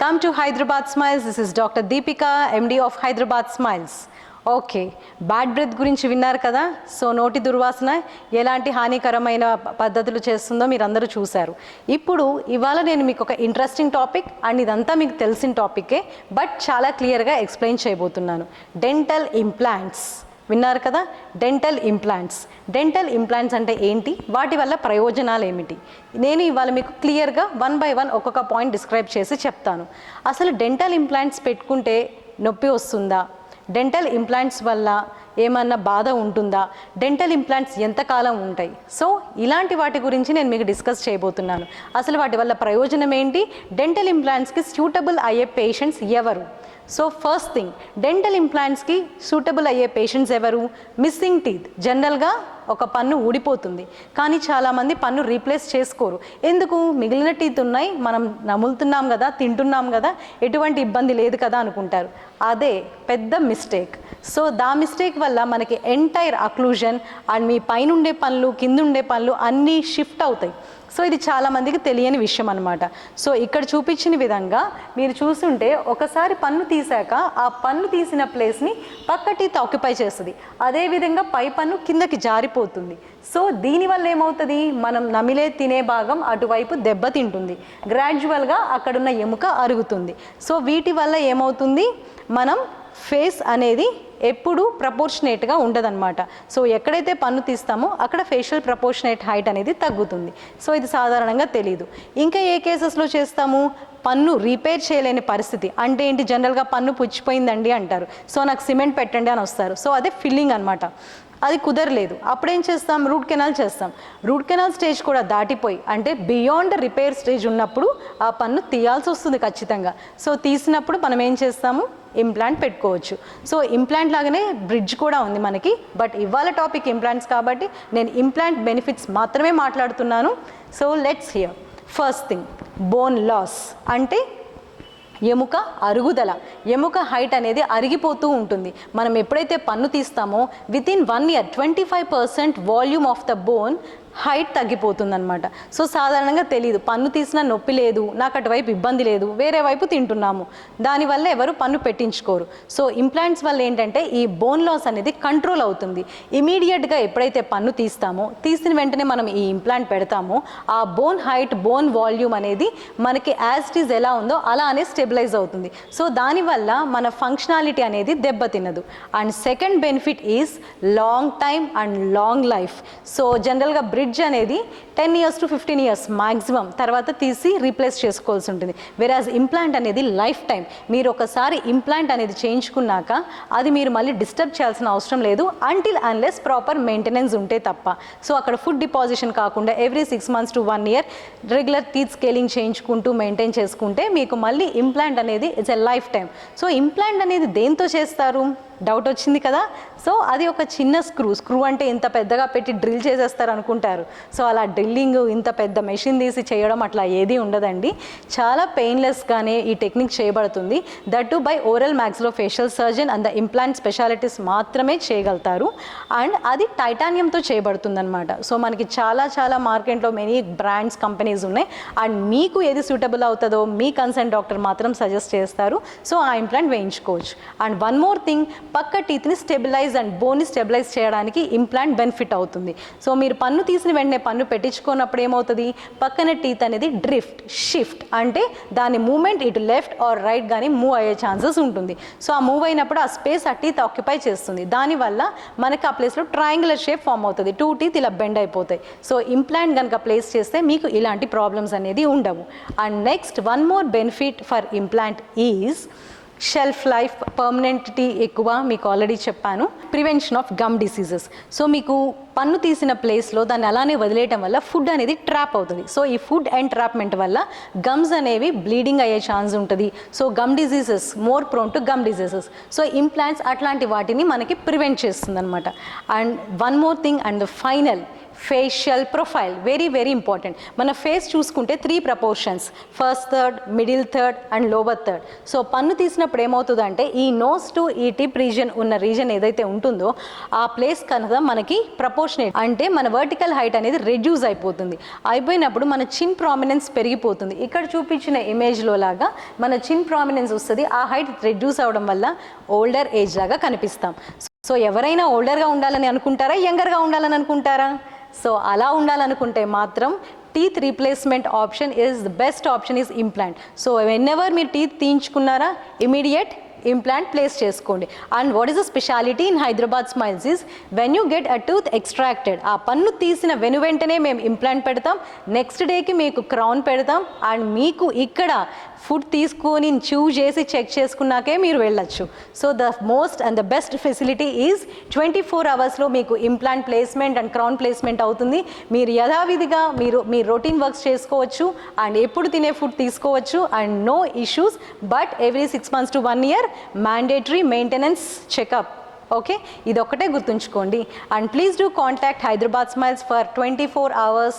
Welcome to Hyderabad Smiles. This is Dr. Deepika, MD of Hyderabad Smiles. Okay, bad breath గురించి విన్నారు కదా. So నోటి దుర్వాసన ఎలాంటి హానికరమైన పద్ధతులు చేస్తుందో మీరు అందరూ చూశారు. ఇప్పుడు ఇవాళ నేను మీకు ఒక ఇంట్రెస్టింగ్ టాపిక్ అండ్ ఇదంతా మీకు తెలిసిన టాపికే, బట్ చాలా క్లియర్గా ఎక్స్ప్లెయిన్ చేయబోతున్నాను. డెంటల్ ఇంప్లాంట్స్ విన్నారు కదా. డెంటల్ ఇంప్లాంట్స్ అంటే ఏంటి, వాటి వల్ల ప్రయోజనాలు ఏమిటి, నేను ఇవాళ మీకు క్లియర్గా 1 by 1 ఒక్కొక్క పాయింట్ డిస్క్రైబ్ చేసి చెప్తాను. అసలు డెంటల్ ఇంప్లాంట్స్ పెట్టుకుంటే నొప్పి వస్తుందా, డెంటల్ ఇంప్లాంట్స్ వల్ల ఏమన్నా బాధ ఉంటుందా, డెంటల్ ఇంప్లాంట్స్ ఎంతకాలం ఉంటాయి, సో ఇలాంటి వాటి గురించి నేను మీకు డిస్కస్ చేయబోతున్నాను. అసలు వాటి వల్ల ప్రయోజనం ఏంటి, డెంటల్ ఇంప్లాంట్స్కి సూటబుల్ అయ్యే పేషెంట్స్ ఎవరు. సో ఫస్ట్ థింగ్, డెంటల్ ఇంప్లాంట్స్కి సూటబుల్ అయ్యే పేషెంట్స్ ఎవరు, మిస్సింగ్ టీత్. జనరల్గా ఒక పన్ను ఊడిపోతుంది కానీ చాలామంది పన్ను రీప్లేస్ చేసుకోరు. ఎందుకు, మిగిలిన టీత్ ఉన్నాయి, మనం నములుతున్నాం కదా, తింటున్నాం కదా, ఎటువంటి ఇబ్బంది లేదు కదా అనుకుంటారు. అదే పెద్ద మిస్టేక్. సో దా మిస్టేక్ వల్ల మనకి ఎంటైర్ అక్లూజన్ అండ్ మీ పైన ఉండే పనులు కింద ఉండే పనులు అన్నీ షిఫ్ట్ అవుతాయి. సో ఇది చాలామందికి తెలియని విషయం అనమాట. సో ఇక్కడ చూపించిన విధంగా మీరు చూస్తుంటే ఒకసారి పన్ను తీసాక ఆ పన్ను తీసిన ప్లేస్ని పక్క టీత్ ఆక్యుపై చేస్తుంది, అదేవిధంగా పై పన్ను కిందకి జారిపోతుంది. సో దీనివల్ల ఏమవుతుంది, మనం నమిలే తినే భాగం అటువైపు దెబ్బతింటుంది, గ్రాడ్యువల్గా అక్కడున్న ఎముక అరుగుతుంది. సో వీటి వల్ల ఏమవుతుంది, మనం ఫేస్ అనేది ఎప్పుడు ప్రపోర్షనేట్గా ఉండదన్నమాట. సో ఎక్కడైతే పన్ను తీస్తామో అక్కడ ఫేషియల్ ప్రపోర్షనేట్ హైట్ అనేది తగ్గుతుంది. సో ఇది సాధారణంగా తెలీదు. ఇంకా ఏ కేసెస్లో చేస్తాము, పన్ను రిపేర్ చేయలేని పరిస్థితి. అంటే ఏంటి, జనరల్గా పన్ను పుచ్చిపోయిందండి అంటారు, సో నాకు సిమెంట్ పెట్టండి అని వస్తారు. సో అదే ఫిల్లింగ్ అనమాట, అది కుదరలేదు. అప్పుడేం చేస్తాం, రూట్ కెనాల్ చేస్తాం. రూట్ కెనాల్ స్టేజ్ కూడా దాటిపోయి అంటే బియాండ్ రిపేర్ స్టేజ్ ఉన్నప్పుడు ఆ పన్ను తీయాల్సి వస్తుంది ఖచ్చితంగా. సో తీసినప్పుడు మనం ఏం చేస్తాము, ఇంప్లాంట్ పెట్టుకోవచ్చు. సో ఇంప్లాంట్ లాగానే బ్రిడ్జ్ కూడా ఉంది మనకి, బట్ ఇవాళ టాపిక్ ఇంప్లాంట్స్ కాబట్టి నేను ఇంప్లాంట్ బెనిఫిట్స్ మాత్రమే మాట్లాడుతున్నాను. So let's hear. First thing, bone loss అంటే ఎముక అరుగుదల. ఎముక హైట్ అనేది అరిగిపోతూ ఉంటుంది. మనం ఎప్పుడైతే పన్ను తీస్తామో within 1 year 25% volume of the bone height తగ్గిపోతుందన్నమాట. సో సాధారణంగా తెలియదు, పన్ను తీసినా నొప్పి లేదు, నాకు అటువైపు ఇబ్బంది లేదు, వేరే వైపు తింటున్నాము, దానివల్ల ఎవరు పన్ను పెట్టించుకోరు. సో ఇంప్లాంట్స్ వల్ల ఏంటంటే ఈ బోన్ లాస్ అనేది కంట్రోల్ అవుతుంది. ఇమీడియట్గా ఎప్పుడైతే పన్ను తీస్తామో తీసిన వెంటనే మనం ఈ ఇంప్లాంట్ పెడతామో ఆ బోన్ హైట్ బోన్ వాల్యూమ్ అనేది మనకి యాజ్ ఇట్ ఈజ్ ఎలా ఉందో అలానే స్టెబిలైజ్ అవుతుంది. సో దానివల్ల మన ఫంక్షనాలిటీ అనేది దెబ్బతినదు. And second benefit is long time and long life. So జనరల్గా బ్రిడ్జ్ అనేది 10 years to 15 years మ్యాక్సిమం, తర్వాత తీసి రీప్లేస్ చేసుకోవాల్సి ఉంటుంది. వెరాజ్ ఇంప్లాంట్ అనేది లైఫ్ టైం. మీరు ఒకసారి ఇంప్లాంట్ అనేది చేయించుకున్నాక అది మీరు మళ్ళీ డిస్టర్బ్ చేయాల్సిన అవసరం లేదు, అంటిల్ అన్లెస్ ప్రాపర్ మెయింటెనెన్స్ ఉంటే తప్ప. సో అక్కడ ఫుడ్ డిపాజిషన్ కాకుండా every 6 months to 1 year regular teeth scaling చేయించుకుంటూ మెయింటైన్ చేసుకుంటే మీకు మళ్ళీ ఇంప్లాంట్ అనేది it's a lifetime. So implant అనేది దేంతో చేస్తారు, డౌట్ వచ్చింది కదా. సో అది ఒక చిన్న స్క్రూ అంటే ఇంత పెద్దగా పెట్టి డ్రిల్ చేసేస్తారు అనుకుంటారు. సో అలా డ్రిల్లింగ్ ఇంత పెద్ద మెషిన్ తీసి చేయడం అట్లా ఏది ఉండదండి. చాలా పెయిన్లెస్గానే ఈ టెక్నిక్ చేయబడుతుంది. That to buy oral maxillofacial surgeon and the implant specialities మాత్రమే చేయగలుగుతారు. అండ్ అది టైటానియంతో చేయబడుతుంది అనమాట. సో మనకి చాలా మార్కెట్లో మెనీ బ్రాండ్స్ కంపెనీస్ ఉన్నాయి. అండ్ మీకు ఏది సూటబుల్ అవుతుందో మీ కన్సర్న్ డాక్టర్ మాత్రం సజెస్ట్ చేస్తారు. సో ఆ ఇంప్లాంట్ వేయించుకోవచ్చు. అండ్ వన్ మోర్ థింగ్, పక్క టీత్ని స్టెబిలైజ్ అండ్ బోన్ని స్టెబిలైజ్ చేయడానికి ఇంప్లాంట్ బెనిఫిట్ అవుతుంది. సో మీరు పన్ను తీసిన వెంటనే పన్ను పెట్టించుకున్నప్పుడు ఏమవుతుంది, పక్కన టీత్ అనేది షిఫ్ట్ అంటే దాని మూమెంట్ ఇటు లెఫ్ట్ ఆర్ రైట్ కానీ మూవ్ అయ్యే ఛాన్సెస్ ఉంటుంది. సో ఆ మూవ్ అయినప్పుడు ఆ స్పేస్ ఆ టీత్ ఆక్యుపై చేస్తుంది. దానివల్ల మనకి ఆ ప్లేస్లో ట్రయాంగులర్ షేప్ ఫామ్ అవుతుంది, 2 teeth ఇలా బెండ్ అయిపోతాయి. సో ఇంప్లాంట్ కనుక ప్లేస్ చేస్తే మీకు ఇలాంటి ప్రాబ్లమ్స్ అనేది ఉండవు. And next one more benefit for implant is shelf life, permanentity ఎక్కువ. మీకు ఆల్రెడీ చెప్పాను, prevention of gum diseases. So మీకు పన్ను తీసిన ప్లేస్లో దాన్ని అలానే వదిలేయటం వల్ల ఫుడ్ అనేది ట్రాప్ అవుతుంది. సో ఈ ఫుడ్ ఎంట్రాప్మెంట్ వల్ల గమ్స్ అనేవి బ్లీడింగ్ అయ్యే ఛాన్స్ ఉంటుంది. So gum diseases more prone to gum diseases. So implants అట్లాంటి వాటిని మనకి ప్రివెంట్ చేస్తుంది అనమాట. And one more thing, and the facial profile very important. మన ఫేస్ చూసుకుంటే 3 proportions, first third, middle third and lower third. So పన్ను తీసినప్పుడు ఏమవుతుందంటే ఈ నోస్ టు ఈ టిప్ రీజన్ ఉన్న రీజన్ ఏదైతే ఉంటుందో ఆ ప్లేస్ కనుక మనకి ప్రపోర్షనేట్ అంటే మన వర్టికల్ హైట్ అనేది రెడ్యూస్ అయిపోయినప్పుడు మన చిన్ ప్రామినెన్స్ పెరిగిపోతుంది. ఇక్కడ చూపించిన ఇమేజ్లో లాగా మన చిన్ ప్రామినెన్స్ వస్తుంది. ఆ హైట్ రెడ్యూస్ అవడం వల్ల ఓల్డర్ ఏజ్ లాగా కనిపిస్తాం. సో ఎవరైనా ఓల్డర్గా ఉండాలని అనుకుంటారా, యంగర్గా ఉండాలని అనుకుంటారా? సో అలా ఉండాలనుకుంటే మాత్రం teeth replacement option is the best option is implant. So వెన్ఎవర్ మీరు టీత్ తీయించుకున్నారా ఇమీడియట్ ఇంప్లాంట్ ప్లేస్ చేసుకోండి. And what is the speciality in Hyderabad smiles is when you get a tooth extracted, ఆ పన్ను తీసిన వెంటనే మేము ఇంప్లాంట్ పెడతాం, నెక్స్ట్ డేకి మీకు క్రౌన్ పెడతాం అండ్ మీకు ఇక్కడ ఫుడ్ తీసుకొని చూ చేసి చెక్ చేసుకున్నాకే మీరు వెళ్ళచ్చు. So the most and the best facility is 24 అవర్స్లో మీకు implant placement and crown placement అవుతుంది. మీరు యథావిధిగా మీ రొటీన్ వర్క్స్ చేసుకోవచ్చు అండ్ ఎప్పుడు తినే ఫుడ్ తీసుకోవచ్చు and no issues. But every 6 months to 1 year mandatory maintenance checkup. Okay, ఇది ఒక్కటే గుర్తుంచుకోండి. And please do contact Hyderabad Smiles for 24 hours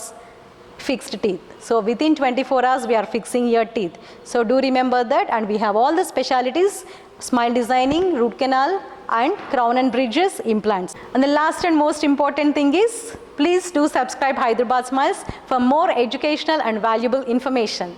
fixed teeth. So within 24 hours we are fixing your teeth. So do remember that. And we have all the specialities: smile designing, root canal and crown and bridges, implants. And the last and most important thing is please do subscribe Hyderabad Smiles for more educational and valuable information.